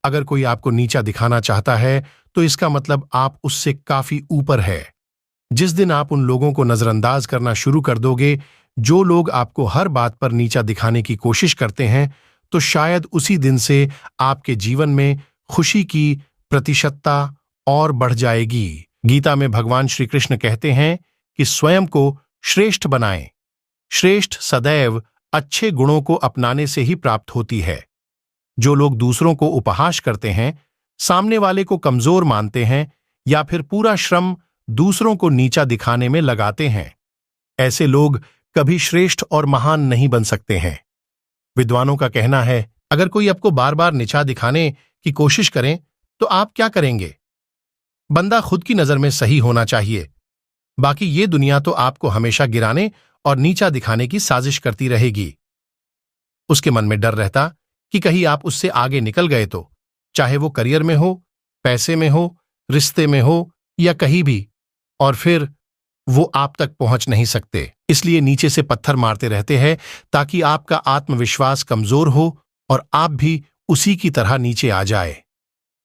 अगर कोई आपको नीचा दिखाना चाहता है तो इसका मतलब आप उससे काफी ऊपर है। जिस दिन आप उन लोगों को नजरअंदाज करना शुरू कर दोगे जो लोग आपको हर बात पर नीचा दिखाने की कोशिश करते हैं, तो शायद उसी दिन से आपके जीवन में खुशी की प्रतिशतता और बढ़ जाएगी। गीता में भगवान श्री कृष्ण कहते हैं कि स्वयं को श्रेष्ठ बनाएं। श्रेष्ठ सदैव अच्छे गुणों को अपनाने से ही प्राप्त होती है। जो लोग दूसरों को उपहास करते हैं, सामने वाले को कमजोर मानते हैं या फिर पूरा श्रम दूसरों को नीचा दिखाने में लगाते हैं, ऐसे लोग कभी श्रेष्ठ और महान नहीं बन सकते हैं। विद्वानों का कहना है, अगर कोई आपको बार बार नीचा दिखाने की कोशिश करे तो आप क्या करेंगे? बंदा खुद की नजर में सही होना चाहिए, बाकी ये दुनिया तो आपको हमेशा गिराने और नीचा दिखाने की साजिश करती रहेगी। उसके मन में डर रहता कि कहीं आप उससे आगे निकल गए तो, चाहे वो करियर में हो, पैसे में हो, रिश्ते में हो या कहीं भी, और फिर वो आप तक पहुंच नहीं सकते। इसलिए नीचे से पत्थर मारते रहते हैं ताकि आपका आत्मविश्वास कमजोर हो और आप भी उसी की तरह नीचे आ जाए।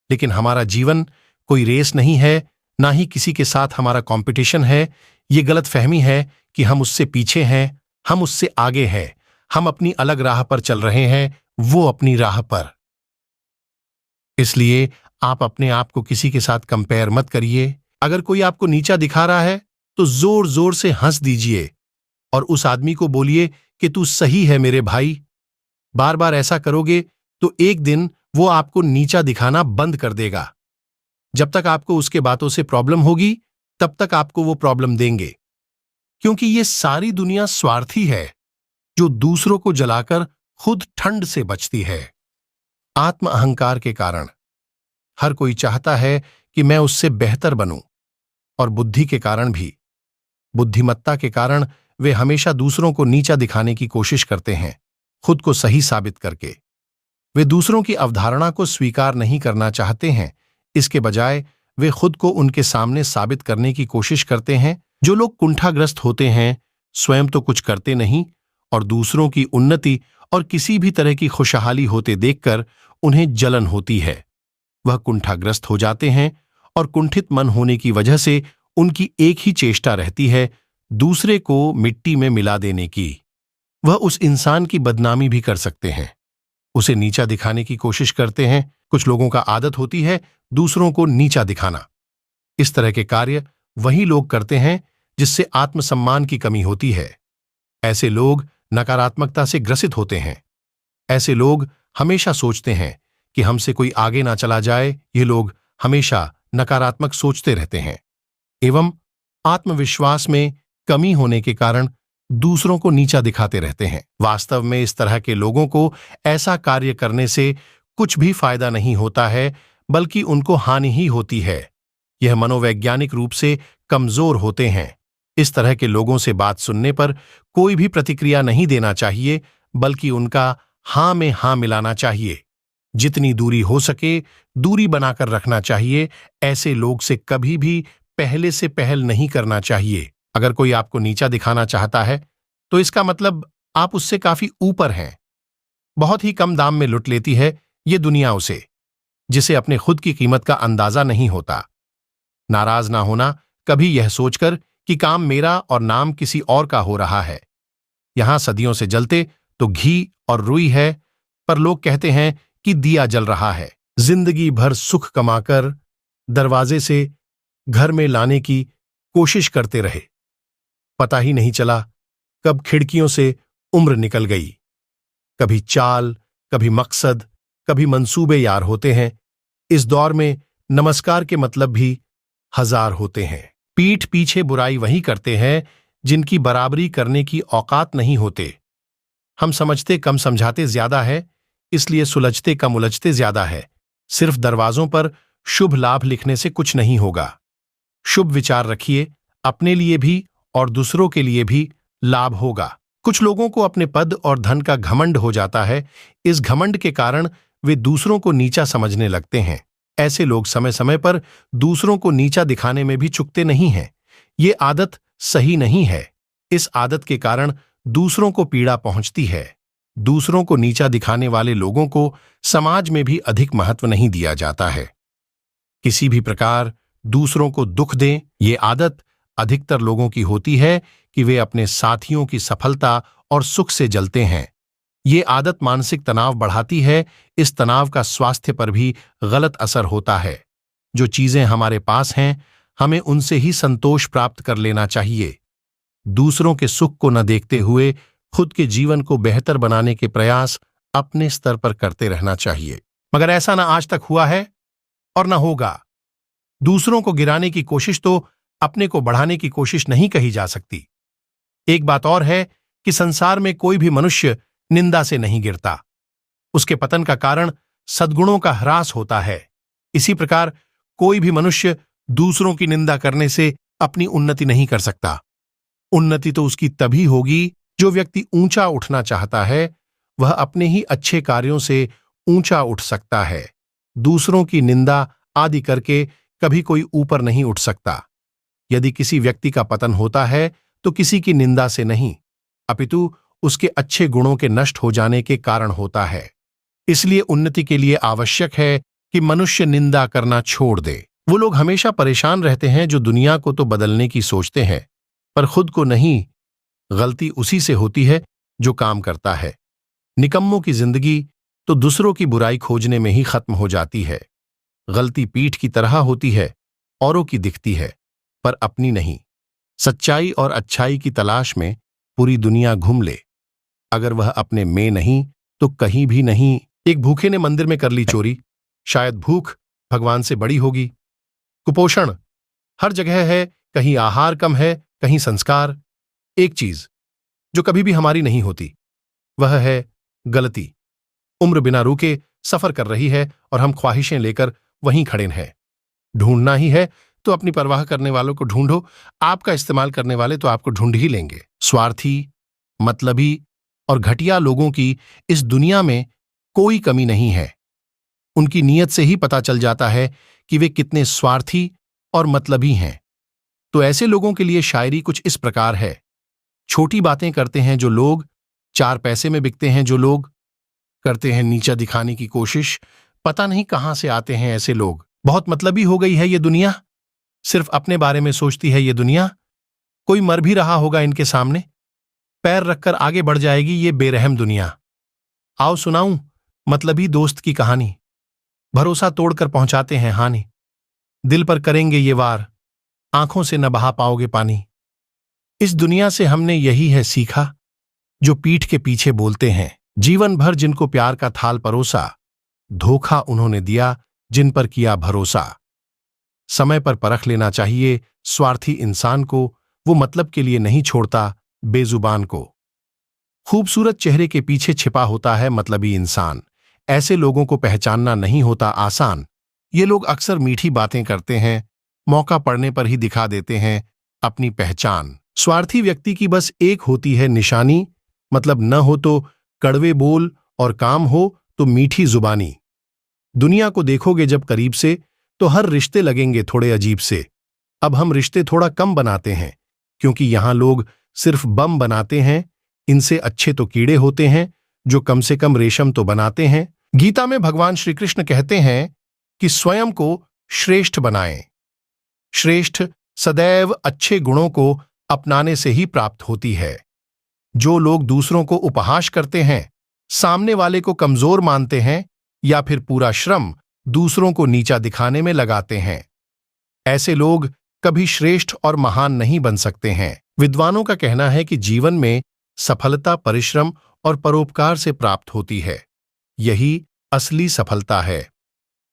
लेकिन हमारा जीवन कोई रेस नहीं है, ना ही किसी के साथ हमारा कंपटीशन है। ये गलतफहमी है कि हम उससे पीछे हैं, हम उससे आगे हैं। हम अपनी अलग राह पर चल रहे हैं, वो अपनी राह पर। इसलिए आप अपने आप को किसी के साथ कंपेयर मत करिए। अगर कोई आपको नीचा दिखा रहा है तो जोर जोर से हंस दीजिए और उस आदमी को बोलिए कि तू सही है मेरे भाई। बार बार ऐसा करोगे तो एक दिन वो आपको नीचा दिखाना बंद कर देगा। जब तक आपको उसके बातों से प्रॉब्लम होगी, तब तक आपको वो प्रॉब्लम देंगे, क्योंकि ये सारी दुनिया स्वार्थी है जो दूसरों को जलाकर खुद ठंड से बचती है। आत्म अहंकार के कारण हर कोई चाहता है कि मैं उससे बेहतर बनूं, और बुद्धि के कारण भी, बुद्धिमत्ता के कारण वे हमेशा दूसरों को नीचा दिखाने की कोशिश करते हैं, खुद को सही साबित करके। वे दूसरों की अवधारणा को स्वीकार नहीं करना चाहते हैं, इसके बजाय वे खुद को उनके सामने साबित करने की कोशिश करते हैं। जो लोग कुंठाग्रस्त होते हैं, स्वयं तो कुछ करते नहीं और दूसरों की उन्नति और किसी भी तरह की खुशहाली होते देखकर उन्हें जलन होती है। वह कुंठाग्रस्त हो जाते हैं और कुंठित मन होने की वजह से उनकी एक ही चेष्टा रहती है, दूसरे को मिट्टी में मिला देने की। वह उस इंसान की बदनामी भी कर सकते हैं, उसे नीचा दिखाने की कोशिश करते हैं। कुछ लोगों का आदत होती है दूसरों को नीचा दिखाना। इस तरह के कार्य वही लोग करते हैं जिससे आत्मसम्मान की कमी होती है। ऐसे लोग नकारात्मकता से ग्रसित होते हैं। ऐसे लोग हमेशा सोचते हैं कि हमसे कोई आगे ना चला जाए। ये लोग हमेशा नकारात्मक सोचते रहते हैं एवं आत्मविश्वास में कमी होने के कारण दूसरों को नीचा दिखाते रहते हैं। वास्तव में इस तरह के लोगों को ऐसा कार्य करने से कुछ भी फायदा नहीं होता है, बल्कि उनको हानि ही होती है। यह मनोवैज्ञानिक रूप से कमजोर होते हैं। इस तरह के लोगों से बात सुनने पर कोई भी प्रतिक्रिया नहीं देना चाहिए, बल्कि उनका हां में हां मिलाना चाहिए। जितनी दूरी हो सके दूरी बनाकर रखना चाहिए। ऐसे लोग से कभी भी पहले से पहल नहीं करना चाहिए। अगर कोई आपको नीचा दिखाना चाहता है तो इसका मतलब आप उससे काफी ऊपर हैं। बहुत ही कम दाम में लुट लेती है ये दुनिया उसे, जिसे अपने खुद की कीमत का अंदाजा नहीं होता। नाराज ना होना कभी यह सोचकर कि काम मेरा और नाम किसी और का हो रहा है। यहां सदियों से जलते तो घी और रुई है, पर लोग कहते हैं कि दिया जल रहा है। जिंदगी भर सुख कमाकर दरवाजे से घर में लाने की कोशिश करते रहे, पता ही नहीं चला कब खिड़कियों से उम्र निकल गई। कभी चाल, कभी मकसद, कभी मंसूबे यार होते हैं। इस दौर में नमस्कार के मतलब भी हजार होते हैं। पीठ पीछे बुराई वही करते हैं जिनकी बराबरी करने की औकात नहीं होते। हम समझते कम समझाते ज्यादा है, इसलिए सुलझते कम उलझते ज्यादा है। सिर्फ दरवाजों पर शुभ लाभ लिखने से कुछ नहीं होगा। शुभ विचार रखिए, अपने लिए भी और दूसरों के लिए भी लाभ होगा। कुछ लोगों को अपने पद और धन का घमंड हो जाता है। इस घमंड के कारण वे दूसरों को नीचा समझने लगते हैं। ऐसे लोग समय समय पर दूसरों को नीचा दिखाने में भी चूकते नहीं हैं। ये आदत सही नहीं है। इस आदत के कारण दूसरों को पीड़ा पहुंचती है। दूसरों को नीचा दिखाने वाले लोगों को समाज में भी अधिक महत्व नहीं दिया जाता है। किसी भी प्रकार दूसरों को दुख दें, ये आदत अधिकतर लोगों की होती है कि वे अपने साथियों की सफलता और सुख से जलते हैं। ये आदत मानसिक तनाव बढ़ाती है। इस तनाव का स्वास्थ्य पर भी गलत असर होता है। जो चीजें हमारे पास हैं, हमें उनसे ही संतोष प्राप्त कर लेना चाहिए। दूसरों के सुख को न देखते हुए खुद के जीवन को बेहतर बनाने के प्रयास अपने स्तर पर करते रहना चाहिए। मगर ऐसा ना आज तक हुआ है और न होगा। दूसरों को गिराने की कोशिश तो अपने को बढ़ाने की कोशिश नहीं कही जा सकती। एक बात और है कि संसार में कोई भी मनुष्य निंदा से नहीं गिरता। उसके पतन का कारण सद्गुणों का ह्रास होता है। इसी प्रकार कोई भी मनुष्य दूसरों की निंदा करने से अपनी उन्नति नहीं कर सकता। उन्नति तो उसकी तभी होगी, जो व्यक्ति ऊंचा उठना चाहता है वह अपने ही अच्छे कार्यों से ऊंचा उठ सकता है। दूसरों की निंदा आदि करके कभी कोई ऊपर नहीं उठ सकता। यदि किसी व्यक्ति का पतन होता है तो किसी की निंदा से नहीं, अपितु उसके अच्छे गुणों के नष्ट हो जाने के कारण होता है। इसलिए उन्नति के लिए आवश्यक है कि मनुष्य निंदा करना छोड़ दे। वो लोग हमेशा परेशान रहते हैं जो दुनिया को तो बदलने की सोचते हैं पर खुद को नहीं। गलती उसी से होती है जो काम करता है। निकम्मों की जिंदगी तो दूसरों की बुराई खोजने में ही खत्म हो जाती है। गलती पीठ की तरह होती है, औरों की दिखती है पर अपनी नहीं। सच्चाई और अच्छाई की तलाश में पूरी दुनिया घूम ले, अगर वह अपने में नहीं तो कहीं भी नहीं। एक भूखे ने मंदिर में कर ली चोरी, शायद भूख भगवान से बड़ी होगी। कुपोषण हर जगह है, कहीं आहार कम है, कहीं संस्कार। एक चीज जो कभी भी हमारी नहीं होती वह है गलती। उम्र बिना रुके सफर कर रही है और हम ख्वाहिशें लेकर वहीं खड़े हैं। ढूंढना ही है तो अपनी परवाह करने वालों को ढूंढो, आपका इस्तेमाल करने वाले तो आपको ढूंढ ही लेंगे। स्वार्थी, मतलबी और घटिया लोगों की इस दुनिया में कोई कमी नहीं है। उनकी नीयत से ही पता चल जाता है कि वे कितने स्वार्थी और मतलबी हैं। तो ऐसे लोगों के लिए शायरी कुछ इस प्रकार है। छोटी बातें करते हैं जो लोग, 4 पैसे में बिकते हैं जो लोग, करते हैं नीचा दिखाने की कोशिश। पता नहीं कहां से आते हैं ऐसे लोग। बहुत मतलबी हो गई है ये दुनिया, सिर्फ अपने बारे में सोचती है ये दुनिया। कोई मर भी रहा होगा इनके सामने, पैर रखकर आगे बढ़ जाएगी ये बेरहम दुनिया। आओ सुनाऊं मतलबी दोस्त की कहानी। भरोसा तोड़कर पहुंचाते हैं हानि, दिल पर करेंगे ये वार, आंखों से न बहा पाओगे पानी। इस दुनिया से हमने यही है सीखा, जो पीठ के पीछे बोलते हैं। जीवन भर जिनको प्यार का थाल परोसा, धोखा उन्होंने दिया जिन पर किया भरोसा। समय पर परख लेना चाहिए स्वार्थी इंसान को, वो मतलब के लिए नहीं छोड़ता बेजुबान को। खूबसूरत चेहरे के पीछे छिपा होता है मतलबी इंसान। ऐसे लोगों को पहचानना नहीं होता आसान। ये लोग अक्सर मीठी बातें करते हैं, मौका पड़ने पर ही दिखा देते हैं अपनी पहचान। स्वार्थी व्यक्ति की बस एक होती है निशानी, मतलब न हो तो कड़वे बोल और काम हो तो मीठी जुबानी। दुनिया को देखोगे जब करीब से तो हर रिश्ते लगेंगे थोड़े अजीब से। अब हम रिश्ते थोड़ा कम बनाते हैं क्योंकि यहां लोग सिर्फ बम बनाते हैं। इनसे अच्छे तो कीड़े होते हैं जो कम से कम रेशम तो बनाते हैं। गीता में भगवान श्री कृष्ण कहते हैं कि स्वयं को श्रेष्ठ बनाएं। श्रेष्ठ सदैव अच्छे गुणों को अपनाने से ही प्राप्त होती है। जो लोग दूसरों को उपहास करते हैं, सामने वाले को कमजोर मानते हैं या फिर पूरा श्रम दूसरों को नीचा दिखाने में लगाते हैं, ऐसे लोग कभी श्रेष्ठ और महान नहीं बन सकते हैं। विद्वानों का कहना है कि जीवन में सफलता परिश्रम और परोपकार से प्राप्त होती है। यही असली सफलता है।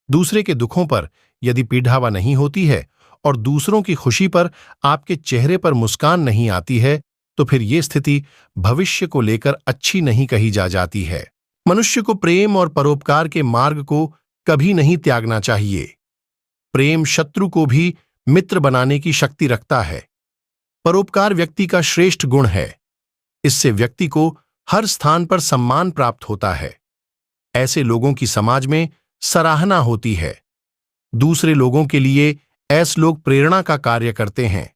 दूसरे के दुखों पर यदि पीढ़ावा नहीं होती है और दूसरों की खुशी पर आपके चेहरे पर मुस्कान नहीं आती है तो फिर ये स्थिति भविष्य को लेकर अच्छी नहीं कही जा जाती है। मनुष्य को प्रेम और परोपकार के मार्ग को कभी नहीं त्यागना चाहिए। प्रेम शत्रु को भी मित्र बनाने की शक्ति रखता है। परोपकार व्यक्ति का श्रेष्ठ गुण है। इससे व्यक्ति को हर स्थान पर सम्मान प्राप्त होता है। ऐसे लोगों की समाज में सराहना होती है। दूसरे लोगों के लिए ऐसे लोग प्रेरणा का कार्य करते हैं।